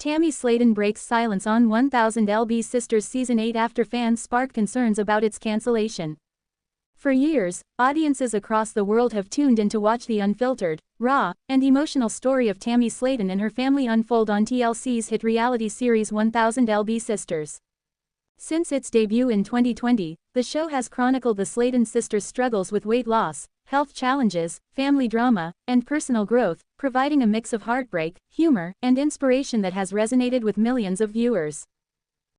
Tammy Slaton breaks silence on 1000 Sisters Season 8 after fans spark concerns about its cancellation. For years, audiences across the world have tuned in to watch the unfiltered, raw, and emotional story of Tammy Slaton and her family unfold on TLC's hit reality series 1000 Sisters. Since its debut in 2020, the show has chronicled the Slaton sisters' struggles with weight loss, health challenges, family drama, and personal growth, providing a mix of heartbreak, humor, and inspiration that has resonated with millions of viewers.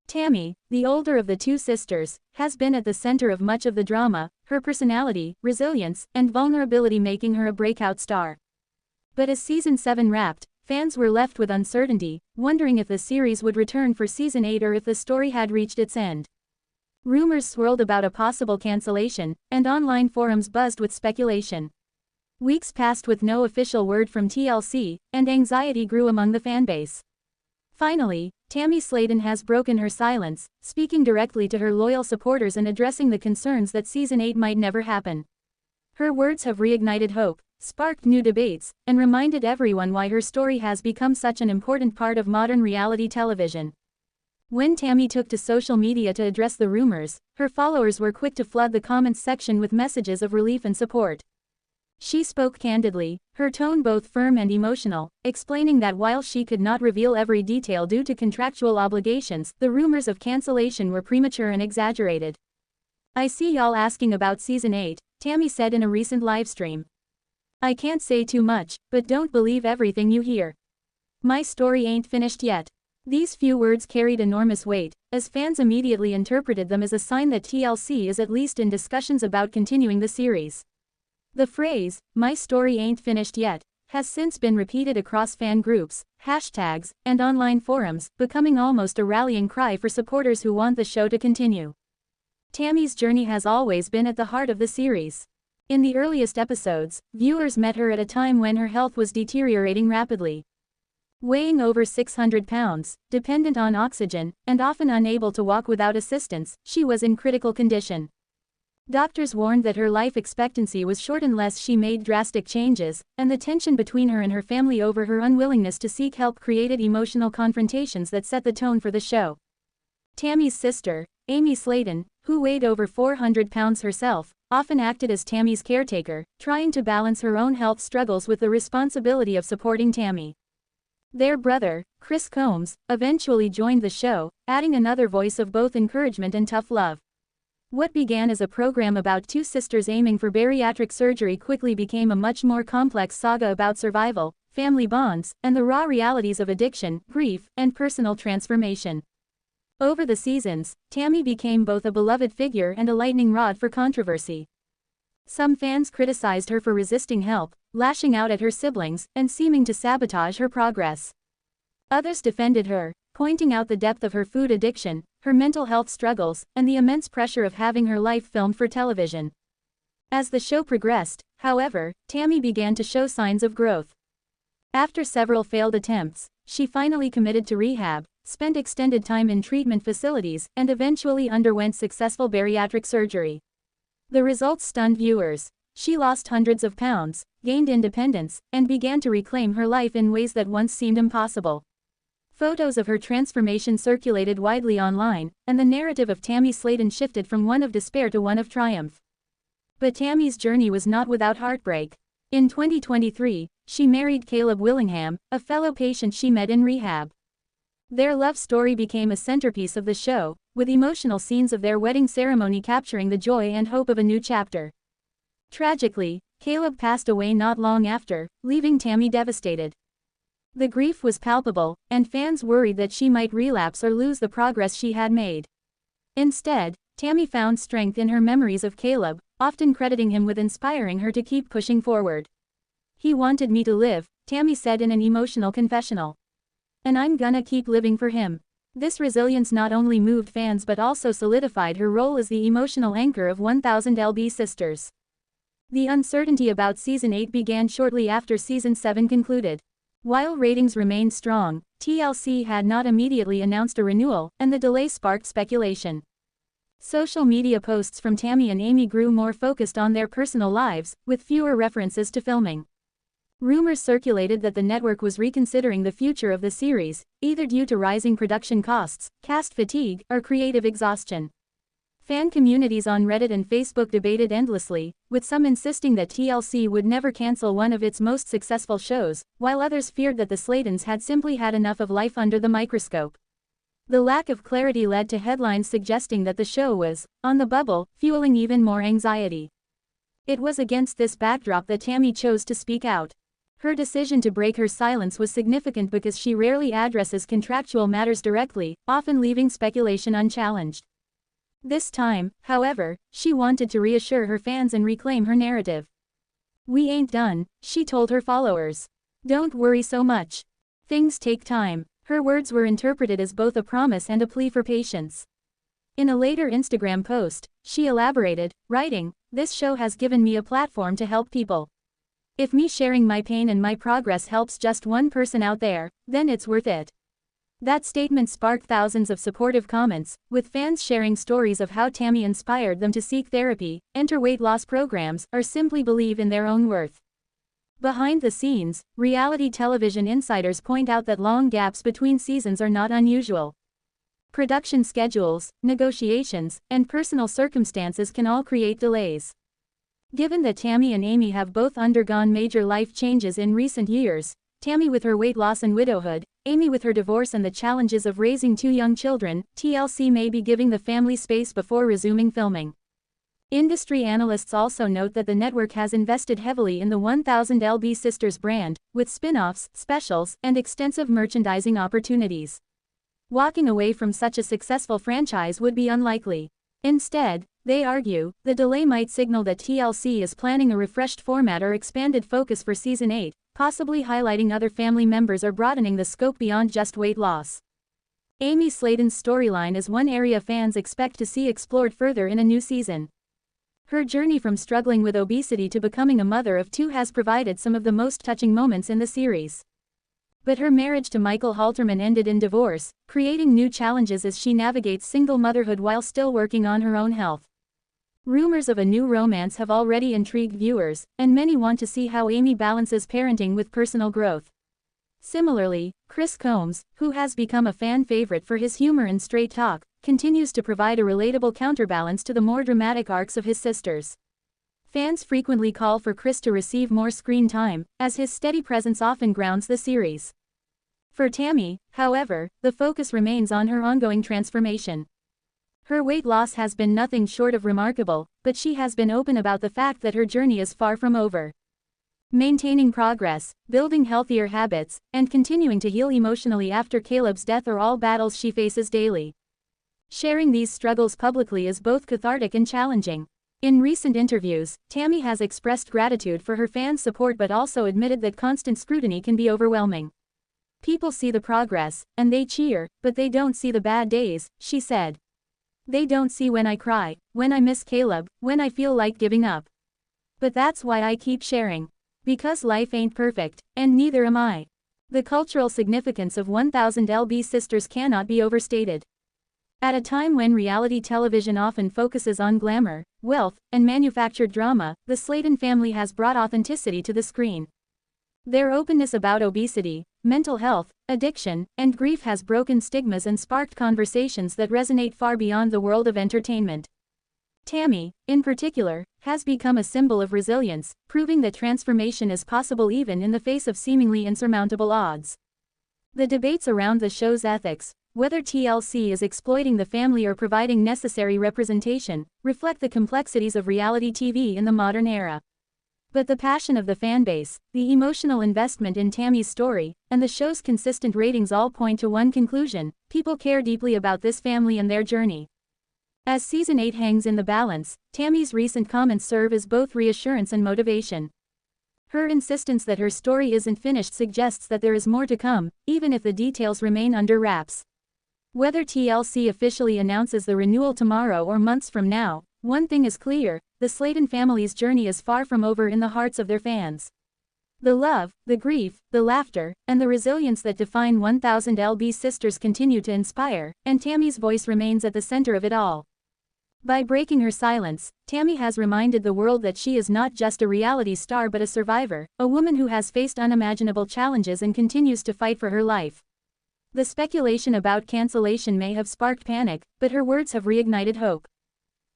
Tammy, the older of the two sisters, has been at the center of much of the drama, her personality, resilience, and vulnerability making her a breakout star. But as Season 7 wrapped, fans were left with uncertainty, wondering if the series would return for Season 8 or if the story had reached its end. Rumors swirled about a possible cancellation, and online forums buzzed with speculation. Weeks passed with no official word from TLC, and anxiety grew among the fanbase. Finally, Tammy Slaton has broken her silence, speaking directly to her loyal supporters and addressing the concerns that Season 8 might never happen. Her words have reignited hope, sparked new debates, and reminded everyone why her story has become such an important part of modern reality television. When Tammy took to social media to address the rumors, her followers were quick to flood the comments section with messages of relief and support. She spoke candidly, her tone both firm and emotional, explaining that while she could not reveal every detail due to contractual obligations, the rumors of cancellation were premature and exaggerated. "I see y'all asking about Season 8, Tammy said in a recent livestream. "I can't say too much, but don't believe everything you hear. My story ain't finished yet." These few words carried enormous weight, as fans immediately interpreted them as a sign that TLC is at least in discussions about continuing the series. The phrase, "my story ain't finished yet," has since been repeated across fan groups, hashtags, and online forums, becoming almost a rallying cry for supporters who want the show to continue. Tammy's journey has always been at the heart of the series. In the earliest episodes, viewers met her at a time when her health was deteriorating rapidly. Weighing over 600 pounds, dependent on oxygen, and often unable to walk without assistance, she was in critical condition. Doctors warned that her life expectancy was short unless she made drastic changes, and the tension between her and her family over her unwillingness to seek help created emotional confrontations that set the tone for the show. Tammy's sister, Amy Slaton, who weighed over 400 pounds herself, often acted as Tammy's caretaker, trying to balance her own health struggles with the responsibility of supporting Tammy. Their brother, Chris Combs, eventually joined the show, adding another voice of both encouragement and tough love. What began as a program about two sisters aiming for bariatric surgery quickly became a much more complex saga about survival, family bonds, and the raw realities of addiction, grief, and personal transformation. Over the seasons, Tammy became both a beloved figure and a lightning rod for controversy. Some fans criticized her for resisting help, lashing out at her siblings, and seeming to sabotage her progress. Others defended her, pointing out the depth of her food addiction, her mental health struggles, and the immense pressure of having her life filmed for television. As the show progressed, however, Tammy began to show signs of growth. After several failed attempts, she finally committed to rehab, spent extended time in treatment facilities, and eventually underwent successful bariatric surgery. The results stunned viewers. She lost hundreds of pounds, gained independence, and began to reclaim her life in ways that once seemed impossible. Photos of her transformation circulated widely online, and the narrative of Tammy Slaton shifted from one of despair to one of triumph. But Tammy's journey was not without heartbreak. In 2023, she married Caleb Willingham, a fellow patient she met in rehab. Their love story became a centerpiece of the show, with emotional scenes of their wedding ceremony capturing the joy and hope of a new chapter. Tragically, Caleb passed away not long after, leaving Tammy devastated. The grief was palpable, and fans worried that she might relapse or lose the progress she had made. Instead, Tammy found strength in her memories of Caleb, often crediting him with inspiring her to keep pushing forward. "He wanted me to live," Tammy said in an emotional confessional. "And I'm gonna keep living for him." This resilience not only moved fans but also solidified her role as the emotional anchor of 1000 Sisters. The uncertainty about Season 8 began shortly after Season 7 concluded. While ratings remained strong, TLC had not immediately announced a renewal, and the delay sparked speculation. Social media posts from Tammy and Amy grew more focused on their personal lives, with fewer references to filming. Rumors circulated that the network was reconsidering the future of the series, either due to rising production costs, cast fatigue, or creative exhaustion. Fan communities on Reddit and Facebook debated endlessly, with some insisting that TLC would never cancel one of its most successful shows, while others feared that the Slatons had simply had enough of life under the microscope. The lack of clarity led to headlines suggesting that the show was on the bubble, fueling even more anxiety. It was against this backdrop that Tammy chose to speak out. Her decision to break her silence was significant because she rarely addresses contractual matters directly, often leaving speculation unchallenged. This time, however, she wanted to reassure her fans and reclaim her narrative. "We ain't done," she told her followers. "Don't worry so much. Things take time." Her words were interpreted as both a promise and a plea for patience. In a later Instagram post, she elaborated, writing, "This show has given me a platform to help people. If me sharing my pain and my progress helps just one person out there, then it's worth it." That statement sparked thousands of supportive comments, with fans sharing stories of how Tammy inspired them to seek therapy, enter weight loss programs, or simply believe in their own worth. Behind the scenes, reality television insiders point out that long gaps between seasons are not unusual. Production schedules, negotiations, and personal circumstances can all create delays. Given that Tammy and Amy have both undergone major life changes in recent years, Tammy with her weight loss and widowhood, Amy with her divorce and the challenges of raising two young children, TLC may be giving the family space before resuming filming. Industry analysts also note that the network has invested heavily in the 1000lb Sisters brand, with spin-offs, specials, and extensive merchandising opportunities. Walking away from such a successful franchise would be unlikely. Instead, they argue, the delay might signal that TLC is planning a refreshed format or expanded focus for Season 8, possibly highlighting other family members or broadening the scope beyond just weight loss. Amy Slaton's storyline is one area fans expect to see explored further in a new season. Her journey from struggling with obesity to becoming a mother of two has provided some of the most touching moments in the series. But her marriage to Michael Halterman ended in divorce, creating new challenges as she navigates single motherhood while still working on her own health. Rumors of a new romance have already intrigued viewers, and many want to see how Amy balances parenting with personal growth. Similarly, Chris Combs, who has become a fan favorite for his humor and straight talk, continues to provide a relatable counterbalance to the more dramatic arcs of his sisters. Fans frequently call for Chris to receive more screen time, as his steady presence often grounds the series. For Tammy, however, the focus remains on her ongoing transformation. Her weight loss has been nothing short of remarkable, but she has been open about the fact that her journey is far from over. Maintaining progress, building healthier habits, and continuing to heal emotionally after Caleb's death are all battles she faces daily. Sharing these struggles publicly is both cathartic and challenging. In recent interviews, Tammy has expressed gratitude for her fans' support but also admitted that constant scrutiny can be overwhelming. "People see the progress, and they cheer, but they don't see the bad days," she said. "They don't see when I cry, when I miss Caleb, when I feel like giving up. But that's why I keep sharing. Because life ain't perfect, and neither am I." The cultural significance of 1000lb Sisters cannot be overstated. At a time when reality television often focuses on glamour, wealth, and manufactured drama, the Slaton family has brought authenticity to the screen. Their openness about obesity, mental health, addiction, and grief has broken stigmas and sparked conversations that resonate far beyond the world of entertainment. Tammy, in particular, has become a symbol of resilience, proving that transformation is possible even in the face of seemingly insurmountable odds. The debates around the show's ethics, whether TLC is exploiting the family or providing necessary representation, reflect the complexities of reality TV in the modern era. But the passion of the fanbase, the emotional investment in Tammy's story, and the show's consistent ratings all point to one conclusion: people care deeply about this family and their journey. As Season 8 hangs in the balance, Tammy's recent comments serve as both reassurance and motivation. Her insistence that her story isn't finished suggests that there is more to come, even if the details remain under wraps. Whether TLC officially announces the renewal tomorrow or months from now, one thing is clear: the Slaton family's journey is far from over in the hearts of their fans. The love, the grief, the laughter, and the resilience that define 1000lb Sisters continue to inspire, and Tammy's voice remains at the center of it all. By breaking her silence, Tammy has reminded the world that she is not just a reality star but a survivor, a woman who has faced unimaginable challenges and continues to fight for her life. The speculation about cancellation may have sparked panic, but her words have reignited hope.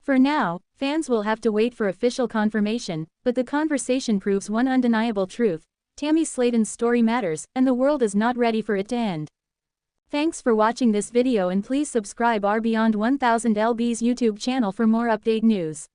For now, fans will have to wait for official confirmation, but the conversation proves one undeniable truth: Tammy Slaton's story matters, and the world is not ready for it to end. Thanks for watching this video, and please subscribe our Beyond 1000 LB's YouTube channel for more update news.